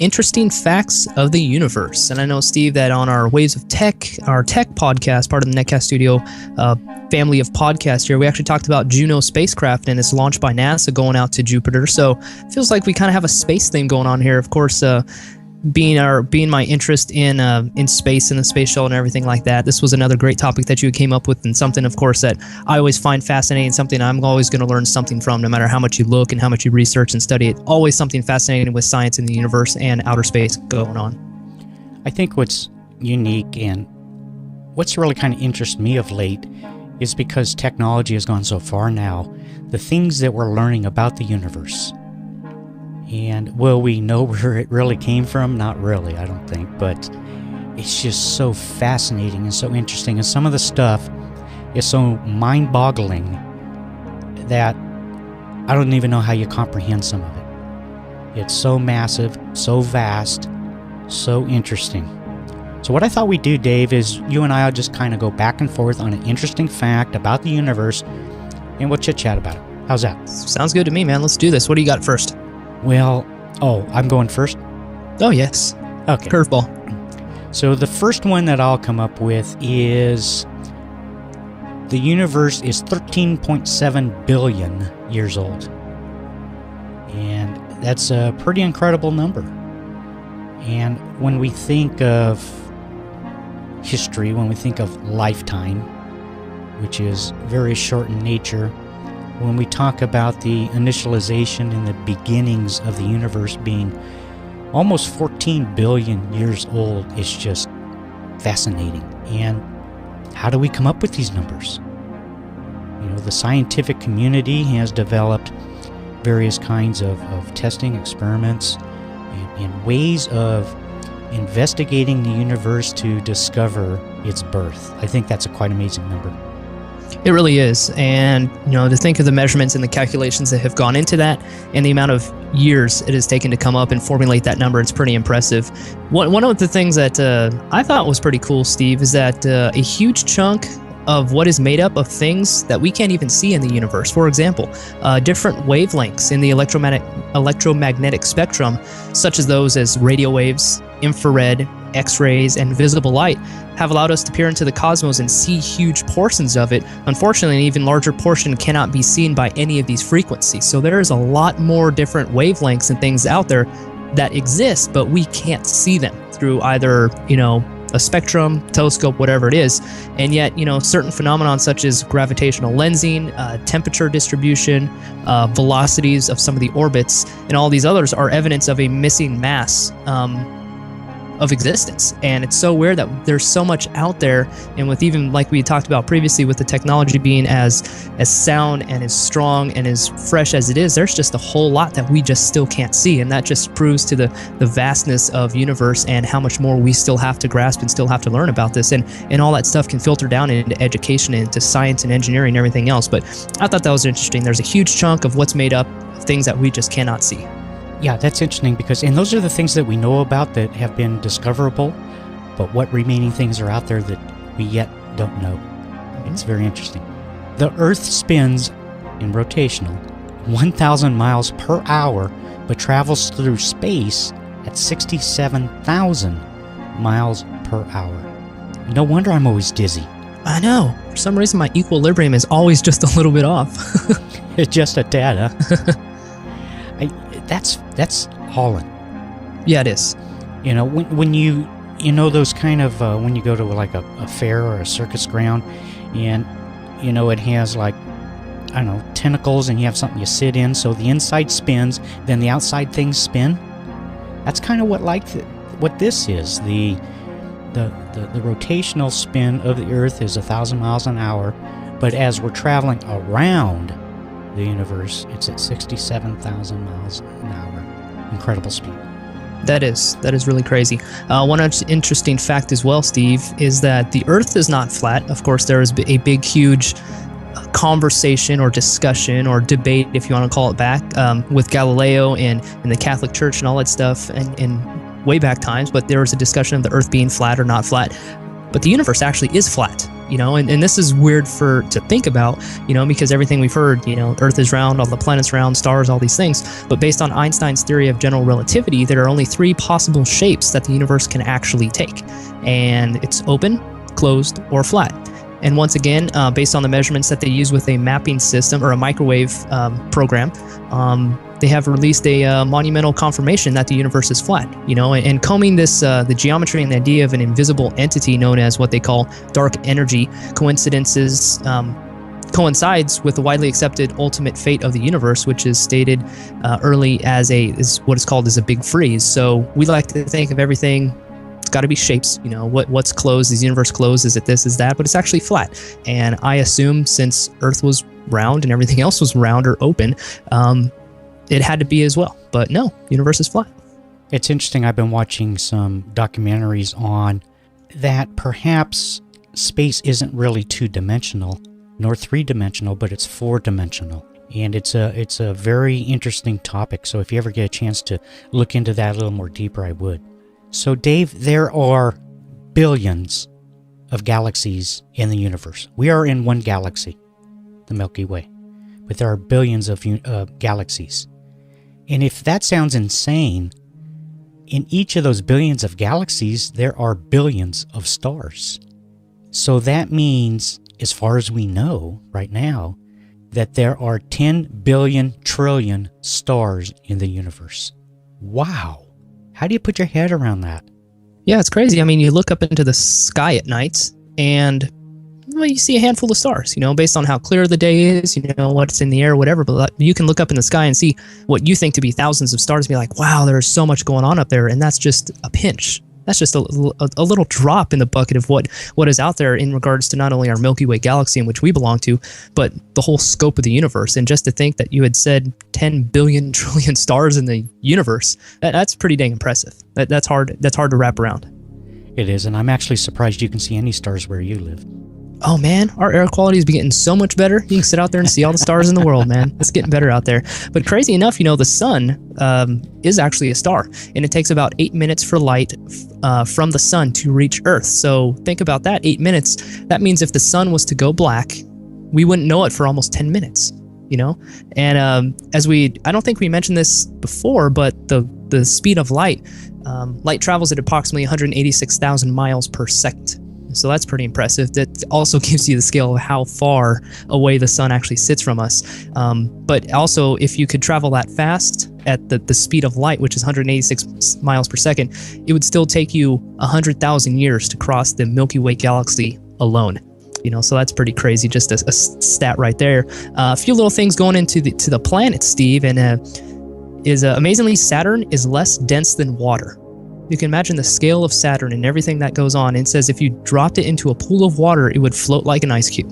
interesting facts of the universe. And I know, Steve, that on our Waves of Tech, our tech podcast, part of the Netcast Studio family of podcasts here, we actually talked about Juno spacecraft and its launch by NASA going out to Jupiter. So it feels like we kind of have a space theme going on here. Of course, being my interest in space and the space shuttle and everything like that, this was another great topic that you came up with, and something, of course, that I always find fascinating, something I'm always going to learn something from, no matter how much you look and how much you research and study it. Always something fascinating with science and the universe and outer space going on. I think what's unique and what's really kind of interested me of late is because technology has gone so far now, the things that we're learning about the universe. And will we know where it really came from? Not really, I don't think. But it's just so fascinating and so interesting. And some of the stuff is so mind-boggling that I don't even know how you comprehend some of it. It's so massive, so vast, so interesting. So what I thought we'd do, Dave, is you and I will just kind of go back and forth on an interesting fact about the universe, and we'll chit-chat about it. How's that? Sounds good to me, man. Let's do this. What do you got first? Well, I'm going first? Oh, yes. Okay. Curveball. So the first one that I'll come up with is the universe is 13.7 billion years old. And that's a pretty incredible number. And when we think of history, when we think of lifetime, which is very short in nature, when we talk about the initialization and the beginnings of the universe being almost 14 billion years old, it's just fascinating. And how do we come up with these numbers? You know, the scientific community has developed various kinds of testing experiments and ways of investigating the universe to discover its birth. I think that's a quite amazing number. It really is. And, to think of the measurements and the calculations that have gone into that and the amount of years it has taken to come up and formulate that number, it's pretty impressive. One of the things that I thought was pretty cool, Steve, is that a huge chunk of what is made up of things that we can't even see in the universe. For example, different wavelengths in the electromagnetic spectrum, such as those as radio waves, infrared, X-rays, and visible light, have allowed us to peer into the cosmos and see huge portions of it. Unfortunately, an even larger portion cannot be seen by any of these frequencies. So there is a lot more different wavelengths and things out there that exist, but we can't see them through either, a spectrum, telescope, whatever it is. And yet, certain phenomena such as gravitational lensing, temperature distribution, velocities of some of the orbits, and all these others are evidence of a missing mass of existence. And it's so weird that there's so much out there, and with even like we talked about previously, with the technology being as sound and as strong and as fresh as it is, there's just a whole lot that we just still can't see. And that just proves to the vastness of universe and how much more we still have to grasp and still have to learn about this. And all that stuff can filter down into education, into science and engineering and everything else. But I thought that was interesting. There's a huge chunk of what's made up of things that we just cannot see. Yeah, that's interesting and those are the things that we know about that have been discoverable, but what remaining things are out there that we yet don't know? Mm-hmm. It's very interesting. The Earth spins in rotational 1,000 miles per hour, but travels through space at 67,000 miles per hour. No wonder I'm always dizzy. I know. For some reason, my equilibrium is always just a little bit off. It's just a tad, huh? That's Holland. Yeah, it is. When you those kind of when you go to like a fair or a circus ground, and it has like, I don't know, tentacles, and you have something you sit in, so the inside spins, then the outside things spin. That's kind of what this is. The rotational spin of the Earth is 1,000 miles an hour, but as we're traveling around the universe, it's at 67,000 miles an hour. Incredible speed. That is really crazy. One interesting fact as well, Steve, is that the Earth is not flat. Of course, there is a big, huge conversation or discussion or debate, if you want to call it back, with Galileo and the Catholic Church and all that stuff in way back times. But there was a discussion of the Earth being flat or not flat. But the universe actually is flat. and this is weird to think about, because everything we've heard, Earth is round, all the planets round, stars, all these things. But based on Einstein's theory of general relativity, there are only 3 possible shapes that the universe can actually take. And it's open, closed, or flat. And once again, based on the measurements that they use with a mapping system or a microwave program, they have released a monumental confirmation that the universe is flat. And combing this, the geometry and the idea of an invisible entity known as what they call dark energy coincides with the widely accepted ultimate fate of the universe, which is stated early as what is called as a big freeze. So we like to think of everything. It's got to be shapes, what's closed, is the universe closed, is it this, is that, but it's actually flat. And I assume since Earth was round and everything else was round or open, it had to be as well. But no, universe is flat. It's interesting. I've been watching some documentaries on that perhaps space isn't really 2-dimensional nor 3-dimensional, but it's 4-dimensional. And it's a very interesting topic. So if you ever get a chance to look into that a little more deeper, I would. So Dave, there are billions of galaxies in the universe. We are in one galaxy, the Milky Way, but there are billions of galaxies. And if that sounds insane, in each of those billions of galaxies, there are billions of stars. So that means, as far as we know right now, that there are 10 billion trillion stars in the universe. Wow. How do you put your head around that? Yeah, it's crazy. I mean, you look up into the sky at night and you see a handful of stars, based on how clear the day is, what's in the air, whatever. But you can look up in the sky and see what you think to be thousands of stars and be like, wow, there's so much going on up there. And that's just a pinch. That's just a little drop in the bucket of what is out there in regards to not only our Milky Way galaxy in which we belong to, but the whole scope of the universe. And just to think that you had said 10 billion trillion stars in the universe, that's pretty dang impressive. That's hard to wrap around. It is, and I'm actually surprised you can see any stars where you live. Oh man, our air quality is getting so much better. You can sit out there and see all the stars in the world, man. It's getting better out there. But crazy enough, the sun is actually a star, and it takes about 8 minutes for light from the sun to reach Earth. So think about that, 8 minutes. That means if the sun was to go black, we wouldn't know it for almost 10 minutes, And I don't think we mentioned this before, but the speed of light travels at approximately 186,000 miles per second. So that's pretty impressive. That also gives you the scale of how far away the sun actually sits from us. But also, if you could travel that fast at the speed of light, which is 186 miles per second, it would still take you 100,000 years to cross the Milky Way galaxy alone. So that's pretty crazy. Just a stat right there. A few little things going into the planets, Steve, and amazingly, Saturn is less dense than water. You can imagine the scale of Saturn and everything that goes on. It says if you dropped it into a pool of water, it would float like an ice cube.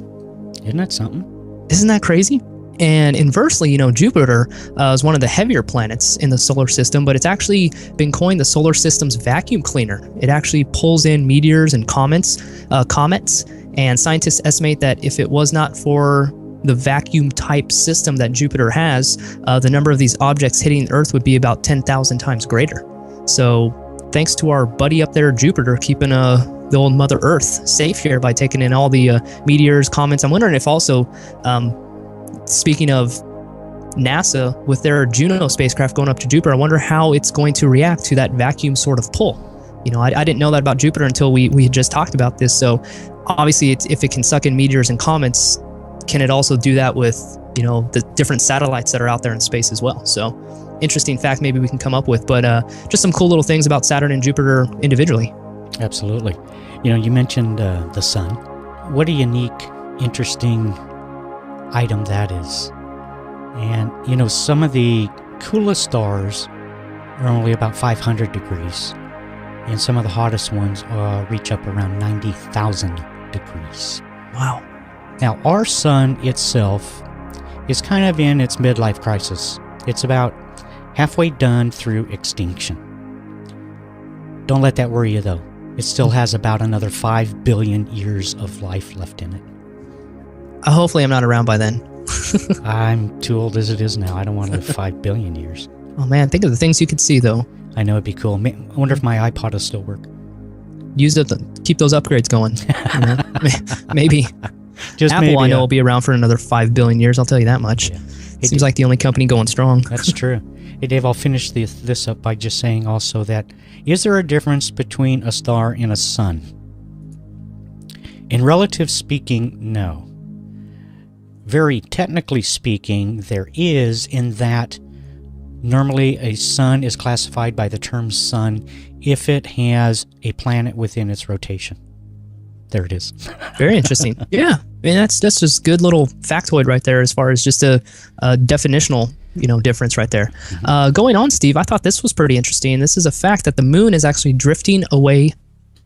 Isn't that something? Isn't that crazy? And inversely, Jupiter is one of the heavier planets in the solar system, but it's actually been coined the solar system's vacuum cleaner. It actually pulls in meteors and comets, and scientists estimate that if it was not for the vacuum type system that Jupiter has, the number of these objects hitting Earth would be about 10,000 times greater. So thanks to our buddy up there, Jupiter, keeping the old Mother Earth safe here by taking in all the meteors, comets. I'm wondering if also, speaking of NASA, with their Juno spacecraft going up to Jupiter, I wonder how it's going to react to that vacuum sort of pull. I didn't know that about Jupiter until we had just talked about this. So obviously, if it can suck in meteors and comets, can it also do that with, the different satellites that are out there in space as well? So interesting fact maybe we can come up with, but just some cool little things about Saturn and Jupiter individually. Absolutely. You mentioned the sun. What a unique, interesting item that is. And, some of the coolest stars are only about 500 degrees, and some of the hottest ones reach up around 90,000 degrees. Wow. Now, our sun itself is kind of in its midlife crisis. It's about halfway done through extinction. Don't let that worry you, though. It still has about another 5 billion years of life left in it. Hopefully I'm not around by then. I'm too old as it is now. I don't want to live 5 billion years. Oh man, think of the things you could see, though. I know, it'd be cool. I wonder if my iPod will still work. Use the keep those upgrades going. You know? Maybe. Just Apple, maybe, I know, will be around for another 5 billion years. I'll tell you that much. Yeah. Seems like the only company going strong. That's true. Hey, Dave, I'll finish this up by just saying also that, is there a difference between a star and a sun? In relative speaking, no. Very technically speaking, there is, in that normally a sun is classified by the term sun if it has a planet within its rotation. There it is. Very interesting. Yeah. I mean, that's just good little factoid right there as far as just a definitional, difference right there. Going on, Steve, I thought this was pretty interesting. This is a fact that the moon is actually drifting away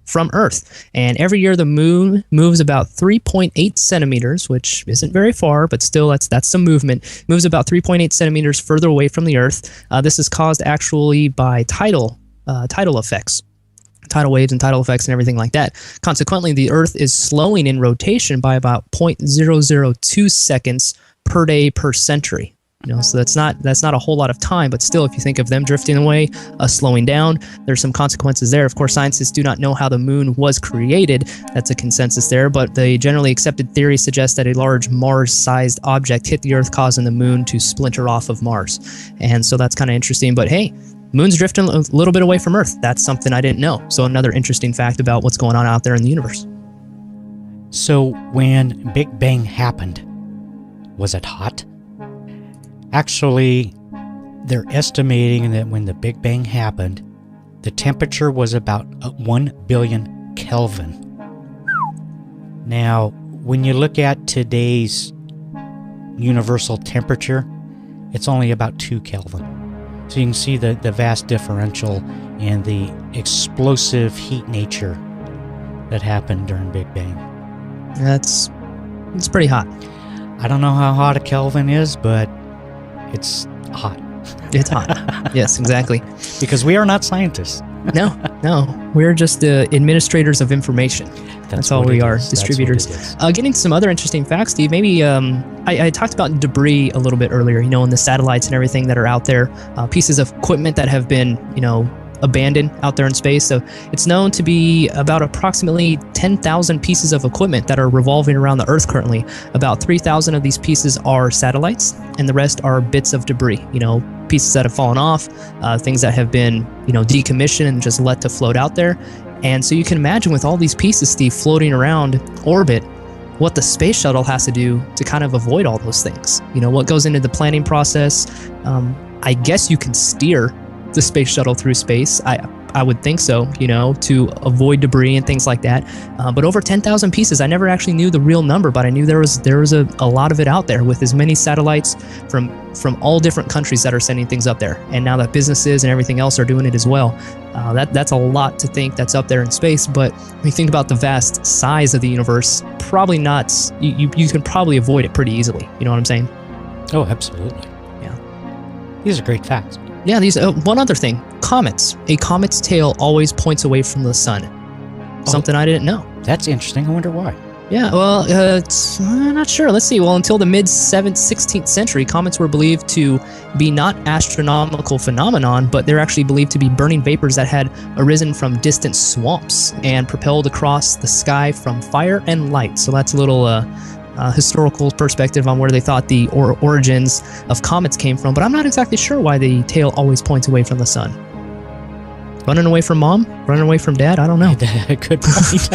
from Earth. And every year the moon moves about 3.8 centimeters, which isn't very far, but still that's some movement. Moves about 3.8 centimeters further away from the Earth. This is caused actually by tidal effects. Tidal waves and tidal effects and everything like that. Consequently, the Earth is slowing in rotation by about 0.002 seconds per day per century. So that's not a whole lot of time, but still, if you think of them drifting away, slowing down, there's some consequences there. Of course, scientists do not know how the moon was created. That's a consensus there, but the generally accepted theory suggests that a large Mars-sized object hit the Earth, causing the moon to splinter off of Mars. And so that's kind of interesting. But hey, moon's drifting a little bit away from Earth. That's something I didn't know. So another interesting fact about what's going on out there in the universe. So when Big Bang happened, was it hot? Actually, they're estimating that when the Big Bang happened, the temperature was about 1 billion Kelvin. Now, when you look at today's universal temperature, it's only about 2 Kelvin. So you can see the vast differential and the explosive heat nature that happened during Big Bang. It's pretty hot. I don't know how hot a Kelvin is, but it's hot. It's hot. Yes, exactly. Because we are not scientists. No. We're just administrators of information. That's all we are, distributors. Getting some other interesting facts, Steve. Maybe I talked about debris a little bit earlier, in the satellites and everything that are out there, pieces of equipment that have been, abandoned out there in space. So it's known to be about approximately 10,000 pieces of equipment that are revolving around the Earth currently. About 3,000 of these pieces are satellites, and the rest are bits of debris, pieces that have fallen off, things that have been, decommissioned and just let to float out there. And so you can imagine with all these pieces, Steve, floating around orbit, what the space shuttle has to do to kind of avoid all those things. What goes into the planning process. I guess you can steer the space shuttle through space. I would think so, to avoid debris and things like that. But over 10,000 pieces, I never actually knew the real number, but I knew there was a lot of it out there with as many satellites from all different countries that are sending things up there. And now that businesses and everything else are doing it as well. That's a lot to think that's up there in space. But when you think about the vast size of the universe, probably not. You can probably avoid it pretty easily. You know what I'm saying? Oh, absolutely. Yeah. These are great facts. Yeah, one other thing. Comets. A comet's tail always points away from the sun. Something I didn't know. That's interesting. I wonder why. Yeah, well, I'm not sure. Let's see. Well, until the mid-16th century, comets were believed to be not astronomical phenomenon, but they're actually believed to be burning vapors that had arisen from distant swamps and propelled across the sky from fire and light. So that's a little historical perspective on where they thought the origins of comets came from, but I'm not exactly sure why the tail always points away from the sun. Running away from mom? Running away from dad? I don't know. Good point.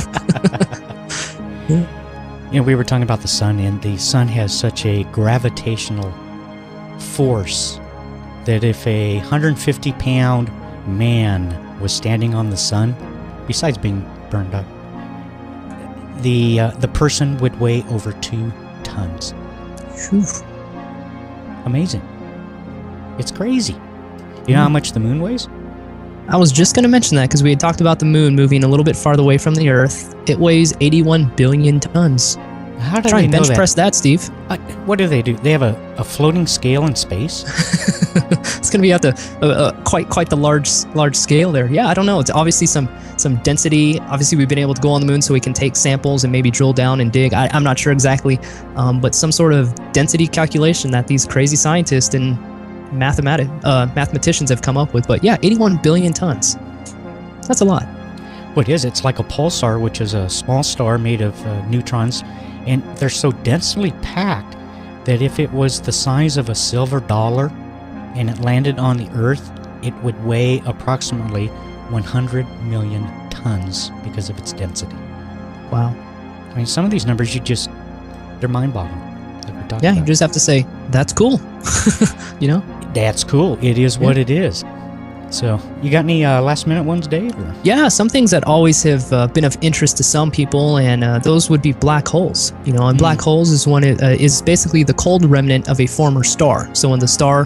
We were talking about the sun, and the sun has such a gravitational force that if a 150-pound man was standing on the sun, besides being burned up, the person would weigh over 2 tons. Whew. Amazing. It's crazy. You know how much the moon weighs? I was just going to mention that because we had talked about the moon moving a little bit farther away from the Earth. It weighs 81 billion tons. How do Try they and know bench that? press that, Steve. What do? They have a floating scale in space? It's going to be at the quite the large scale there. Yeah, I don't know. It's obviously some density. Obviously, we've been able to go on the moon so we can take samples and maybe drill down and dig. I'm not sure exactly, but some sort of density calculation that these crazy scientists and mathematicians have come up with. But yeah, 81 billion tons. That's a lot. What is it? It's like a pulsar, which is a small star made of neutrons, and they're so densely packed that if it was the size of a silver dollar and it landed on the Earth, it would weigh approximately 100 million tons because of its density. Wow. I mean, some of these numbers, they're mind-boggling. Yeah, you just have to say, that's cool. You know? That's cool. It is what it is. So, you got any last-minute ones, Dave? Or? Yeah, some things that always have been of interest to some people, and those would be black holes. You know, and black holes is basically the cold remnant of a former star. So when the star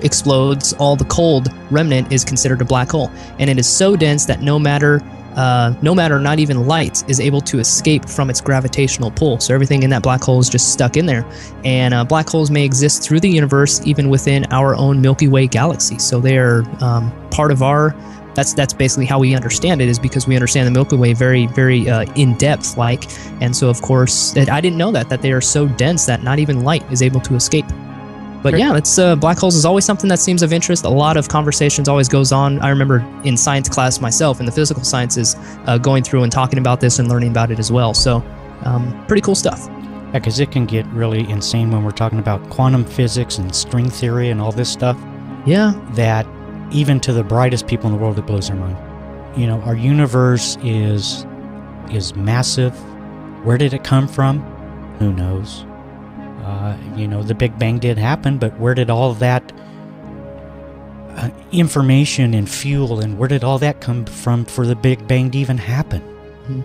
explodes, all the cold remnant is considered a black hole, and it is so dense that no matter, not even light, is able to escape from its gravitational pull. So everything in that black hole is just stuck in there. And black holes may exist through the universe, even within our own Milky Way galaxy. So they are part of our. That's basically how we understand it, is because we understand the Milky Way very, very in depth, like. And so, of course, I didn't know that they are so dense that not even light is able to escape. But yeah, it's black holes is always something that seems of interest. A lot of conversations always goes on. I remember in science class myself, in the physical sciences, going through and talking about this and learning about it as well. So pretty cool stuff. Yeah, because it can get really insane when we're talking about quantum physics and string theory and all this stuff. Yeah. That even to the brightest people in the world, it blows their mind. You know, our universe is massive. Where did it come from? Who knows? You know, the Big Bang did happen, but where did all that information and fuel, and where did all that come from for the Big Bang to even happen? Mm-hmm.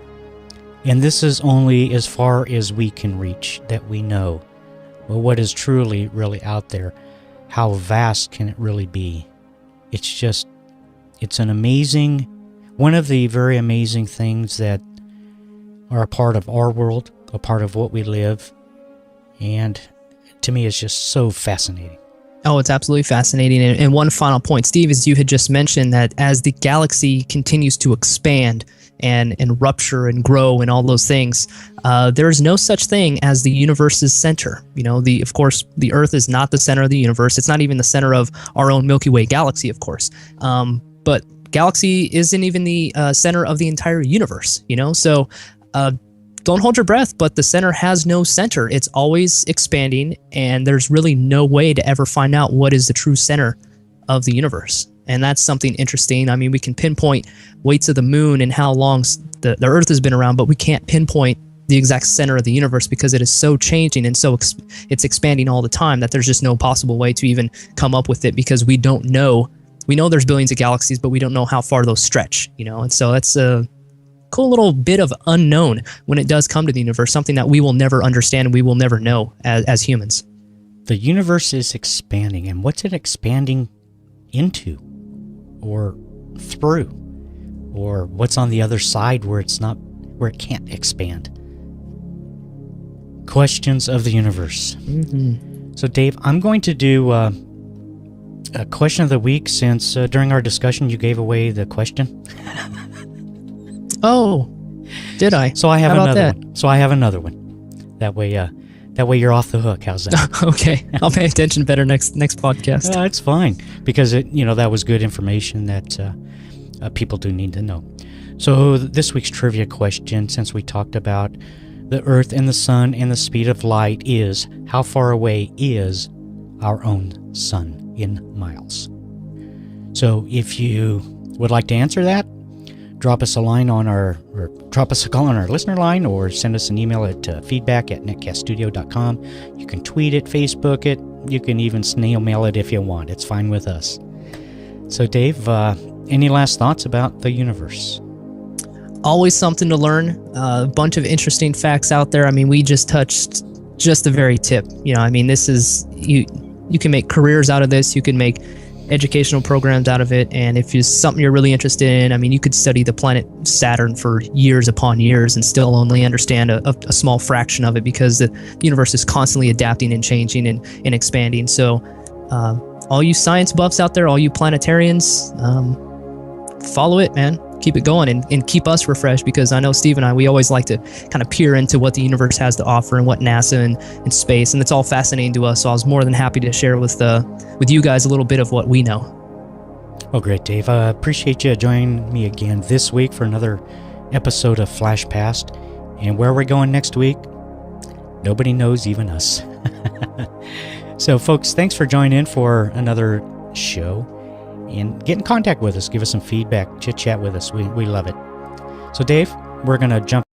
And this is only as far as we can reach that we know. Well, what is truly, really out there? How vast can it really be? It's an amazing, one of the very amazing things that are a part of our world, a part of what we live. And to me, it's just so fascinating. Oh, it's absolutely fascinating. And one final point, Steve, is you had just mentioned that as the galaxy continues to expand and rupture and grow and all those things, there is no such thing as the universe's center. You know, of course, the Earth is not the center of the universe. It's not even the center of our own Milky Way galaxy, of course. But galaxy isn't even the center of the entire universe, you know? So don't hold your breath, but the center has no center. It's always expanding, and there's really no way to ever find out what is the true center of the universe. And that's something interesting. I mean, we can pinpoint weights of the moon and how long the Earth has been around, but we can't pinpoint the exact center of the universe because it is so changing and so it's expanding all the time that there's just no possible way to even come up with it, because we don't know. We know there's billions of galaxies, but we don't know how far those stretch, you know? And so that's a cool little bit of unknown when it does come to the universe, something that we will never understand and we will never know as humans. The universe is expanding, and what's it expanding into or through? Or what's on the other side where it can't expand? Questions of the universe. Mm-hmm. So Dave, I'm going to do a question of the week, since during our discussion you gave away the question. Oh, did I? So I have another one. That way you're off the hook. How's that? Okay, I'll pay attention better next podcast. It's fine, because that was good information that people do need to know. So this week's trivia question, since we talked about the Earth and the Sun and the speed of light, is how far away is our own Sun in miles? So if you would like to answer that, drop us a call on our listener line, or send us an email at feedback@netcaststudio.com. You can tweet it, Facebook it, you can even snail mail it if you want. It's fine with us. So Dave, any last thoughts about the universe? Always something to learn. A bunch of interesting facts out there. I mean, we just touched just the very tip. You know, I mean, this is, you can make careers out of this. You can make educational programs out of it, and if it's something you're really interested in, I mean, you could study the planet Saturn for years upon years and still only understand a small fraction of it, because the universe is constantly adapting and changing and expanding. So all you science buffs out there, all you planetarians, follow it, man. Keep it going and keep us refreshed, because I know Steve and I, we always like to kind of peer into what the universe has to offer and what NASA and space, and it's all fascinating to us. So I was more than happy to share with you guys a little bit of what we know. Oh, great, Dave. I appreciate you joining me again this week for another episode of Flash Past. And where we're going next week, nobody knows, even us. So, folks, thanks for joining in for another show. And get in contact with us. Give us some feedback. Chit-chat with us. We love it. So, Dave, we're going to jump